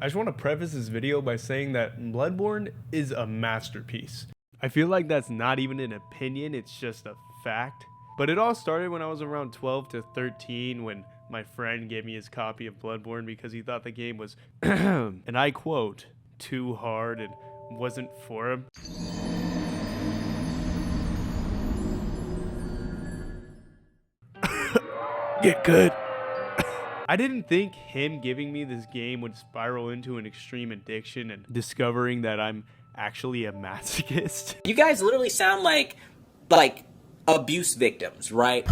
I just want to preface this video by saying that Bloodborne is a masterpiece. I feel like that's not even an opinion, it's just a fact. But it all started when I was around 12 to 13 when my friend gave me his copy of Bloodborne because he thought the game was, and I quote, too hard and wasn't for him. Get good. I didn't think him giving me this game would spiral into an extreme addiction and discovering that I'm actually a masochist. You guys literally sound like abuse victims, right?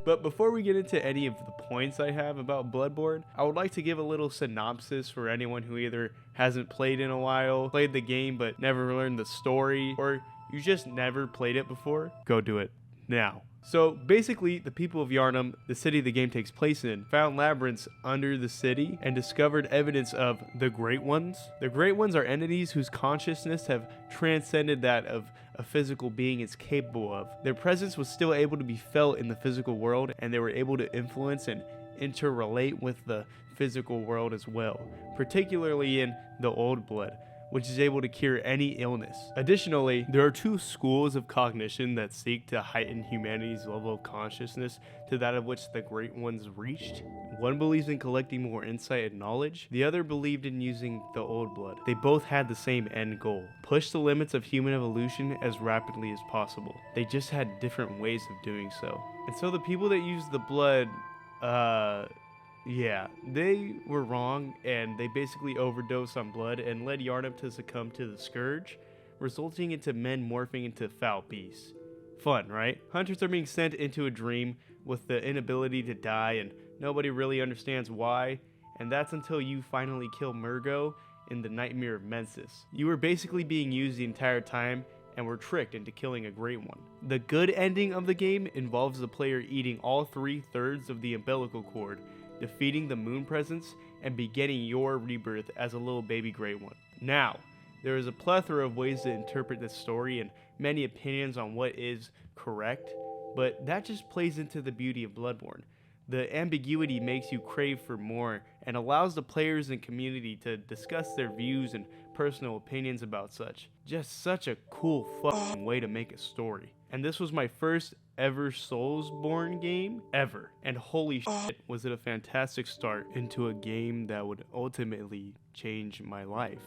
But before we get into any of the points I have about Bloodborne, I would like to give a little synopsis for anyone who either hasn't played in a while, played the game but never learned the story, or you just never played it before. Go do it now. So basically, the people of Yharnam, the city the game takes place in, found labyrinths under the city and discovered evidence of the Great Ones. The Great Ones are entities whose consciousness have transcended that of a physical being is capable of. Their presence was still able to be felt in the physical world, and they were able to influence and interrelate with the physical world as well, particularly in the Old Blood, which is able to cure any illness. Additionally, there are two schools of cognition that seek to heighten humanity's level of consciousness to that of which the Great Ones reached. One believes in collecting more insight and knowledge, the other believed in using the Old Blood. They both had the same end goal: push the limits of human evolution as rapidly as possible. They just had different ways of doing so. And so the people that use the blood, yeah, they were wrong, and they basically overdosed on blood and led Yharnam to succumb to the Scourge, resulting into men morphing into foul beasts. Fun, right? Hunters are being sent into a dream with the inability to die, and nobody really understands why, and that's until you finally kill Murgo in the Nightmare of Mensis. You were basically being used the entire time and were tricked into killing a Great One. The good ending of the game involves the player eating all 3/3 of the umbilical cord, defeating the moon presence, and beginning your rebirth as a little baby Great One. Now, there is a plethora of ways to interpret this story and many opinions on what is correct, but that just plays into the beauty of Bloodborne. The ambiguity makes you crave for more and allows the players and community to discuss their views and personal opinions about such. Just such a cool fucking way to make a story. And this was my first ever Soulsborne game ever, and holy shit was it a fantastic start into a game that would ultimately change my life.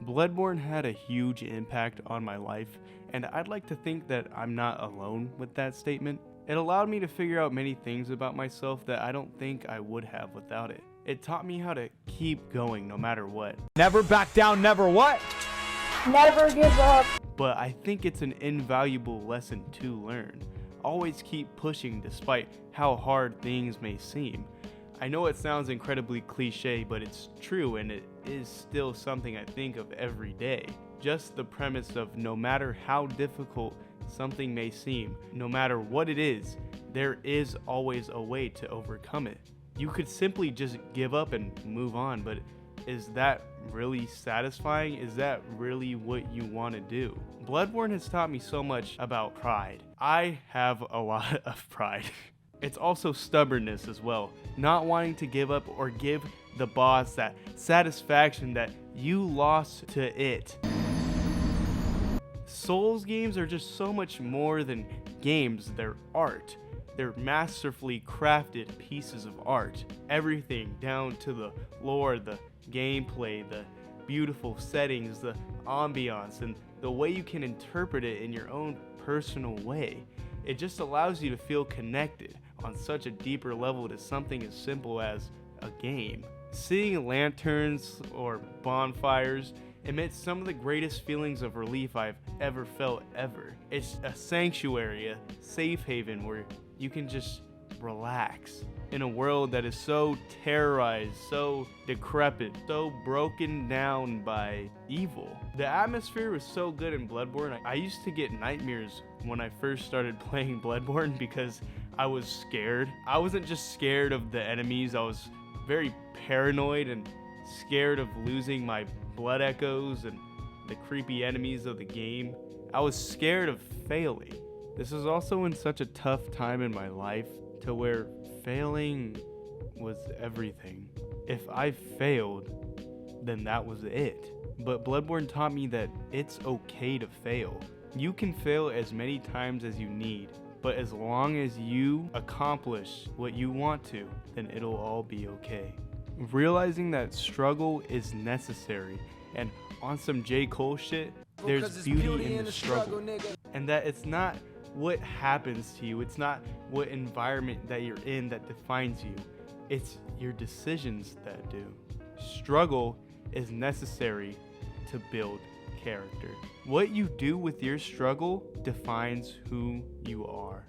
Bloodborne had a huge impact on my life, and I'd like to think that I'm not alone with that statement. It allowed me to figure out many things about myself that I don't think I would have without it. It taught me how to keep going no matter what. Never back down, never what? Never give up. But I think it's an invaluable lesson to learn. Always keep pushing despite how hard things may seem. I know it sounds incredibly cliche, but it's true, and it is still something I think of every day. Just the premise of no matter how difficult something may seem, no matter what it is, there is always a way to overcome it. You could simply just give up and move on, but is that really satisfying? Is that really what you want to do? Bloodborne has taught me so much about pride. I have a lot of pride. It's also stubbornness as well, not wanting to give up or give the boss that satisfaction that you lost to it. Souls games are just so much more than games, they're art. They're masterfully crafted pieces of art. Everything down to the lore, the gameplay, the beautiful settings, the ambiance, and the way you can interpret it in your own personal way. It just allows you to feel connected on such a deeper level to something as simple as a game. Seeing lanterns or bonfires emits some of the greatest feelings of relief I've ever felt ever. It's a sanctuary, a safe haven where you can just relax in a world that is so terrorized, so decrepit, so broken down by evil. The atmosphere was so good in Bloodborne. I used to get nightmares when I first started playing Bloodborne because I was scared. I wasn't just scared of the enemies, I was very paranoid and scared of losing my blood echoes and the creepy enemies of the game. I was scared of failing. This is also in such a tough time in my life to where failing was everything. If I failed, then that was it. But Bloodborne taught me that it's okay to fail. You can fail as many times as you need, but as long as you accomplish what you want to, then it'll all be okay. Realizing that struggle is necessary, and on some J. Cole shit, there's beauty in the struggle. And that it's not what happens to you, it's not what environment that you're in that defines you, it's your decisions that do. Struggle is necessary to build character. What you do with your struggle defines who you are.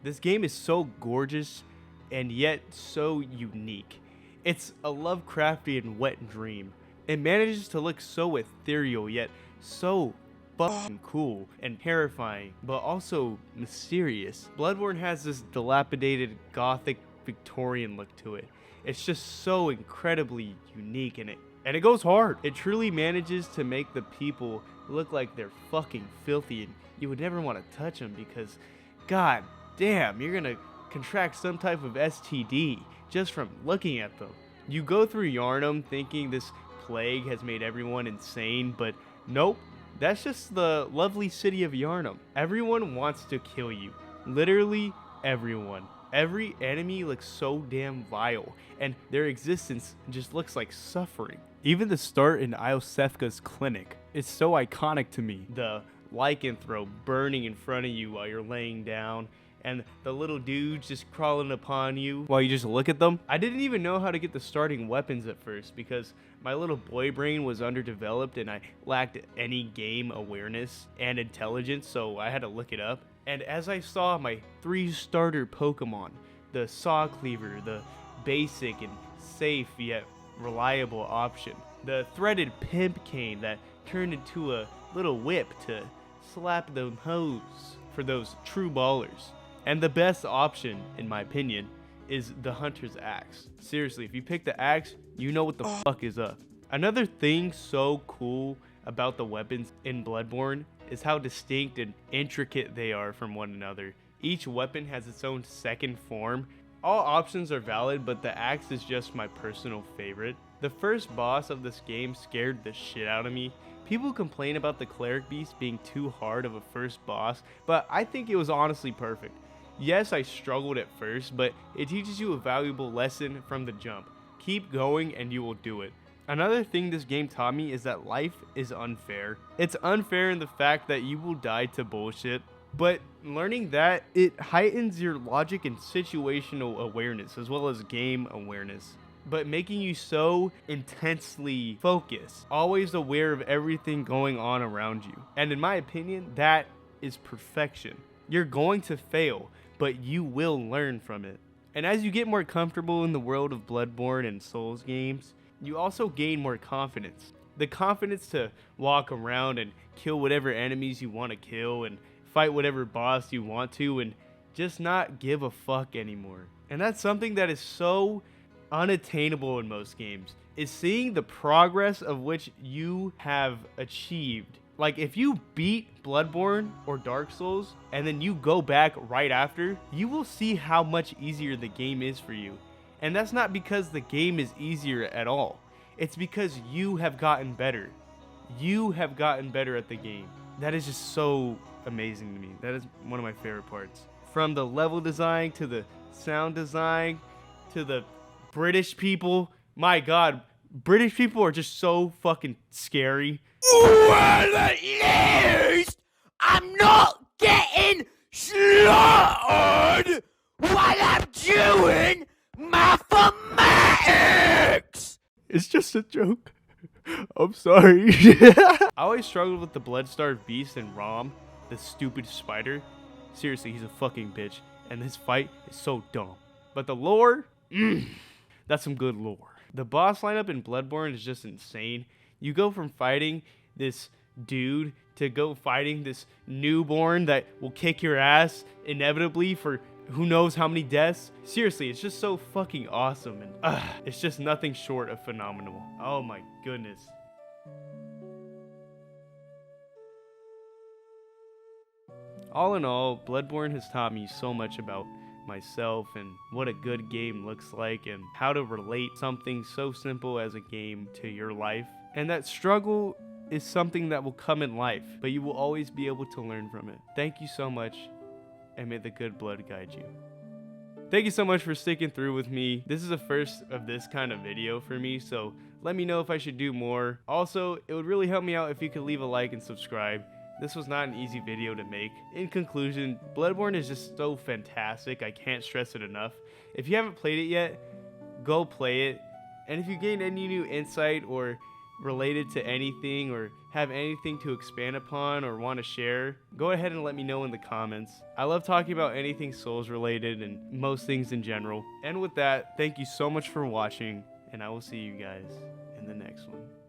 This game is so gorgeous and yet so unique. It's a Lovecraftian wet dream. It manages to look so ethereal yet so fucking cool and terrifying, but also mysterious. Bloodborne has this dilapidated gothic Victorian look to it. It's just so incredibly unique, and it goes hard. It truly manages to make the people look like they're fucking filthy, and you would never want to touch them because, god damn, you're gonna contract some type of STD just from looking at them. You go through Yharnam thinking this plague has made everyone insane, but nope, that's just the lovely city of Yharnam. Everyone wants to kill you. Literally everyone. Every enemy looks so damn vile, and their existence just looks like suffering. Even the start in Iosefka's clinic is so iconic to me. The lycanthrope burning in front of you while you're laying down, and the little dudes just crawling upon you while you just look at them. I didn't even know how to get the starting weapons at first because my little boy brain was underdeveloped and I lacked any game awareness and intelligence, so I had to look it up. And as I saw my 3 starter Pokemon, the Saw Cleaver, the basic and safe yet reliable option, the threaded Pimp Cane that turned into a little whip to slap the hose for those true ballers, and the best option, in my opinion, is the Hunter's Axe. Seriously, if you pick the axe, you know what the fuck is up. Another thing so cool about the weapons in Bloodborne is how distinct and intricate they are from one another. Each weapon has its own second form. All options are valid, but the axe is just my personal favorite. The first boss of this game scared the shit out of me. People complain about the Cleric Beast being too hard of a first boss, but I think it was honestly perfect. Yes, I struggled at first, but it teaches you a valuable lesson from the jump. Keep going and you will do it. Another thing this game taught me is that life is unfair. It's unfair in the fact that you will die to bullshit, but learning that, it heightens your logic and situational awareness as well as game awareness, but making you so intensely focused, always aware of everything going on around you. And in my opinion, that is perfection. You're going to fail, but you will learn from it. And as you get more comfortable in the world of Bloodborne and Souls games, you also gain more confidence. The confidence to walk around and kill whatever enemies you want to kill and fight whatever boss you want to and just not give a fuck anymore. And that's something that is so unattainable in most games, is seeing the progress of which you have achieved. Like, if you beat Bloodborne or Dark Souls and then you go back right after, you will see how much easier the game is for you. And that's not because the game is easier at all. It's because you have gotten better. You have gotten better at the game. That is just so amazing to me. That is one of my favorite parts. From the level design to the sound design to the British people. My god, British people are just so fucking scary. Well, at least I'm not getting slaughtered while I'm doing mathematics. It's just a joke. I'm sorry. I always struggled with the blood-starved beast and Rom, the stupid spider. Seriously, he's a fucking bitch, and this fight is so dumb. But the lore, that's some good lore. The boss lineup in Bloodborne is just insane. You go from fighting this dude to go fighting this newborn that will kick your ass inevitably for who knows how many deaths. Seriously, it's just so fucking awesome, and it's just nothing short of phenomenal. Oh my goodness. All in all, Bloodborne has taught me so much about myself and what a good game looks like and how to relate something so simple as a game to your life. And that struggle is something that will come in life, but you will always be able to learn from it. Thank you so much, and may the good blood guide you. Thank you so much for sticking through with me. This is the first of this kind of video for me, so let me know if I should do more. Also, it would really help me out if you could leave a like and subscribe. This was not an easy video to make. In conclusion, Bloodborne is just so fantastic. I can't stress it enough. If you haven't played it yet, go play it. And if you gain any new insight or related to anything or have anything to expand upon or want to share, go ahead and let me know in the comments. I love talking about anything Souls related and most things in general. And with that, thank you so much for watching, and I will see you guys in the next one.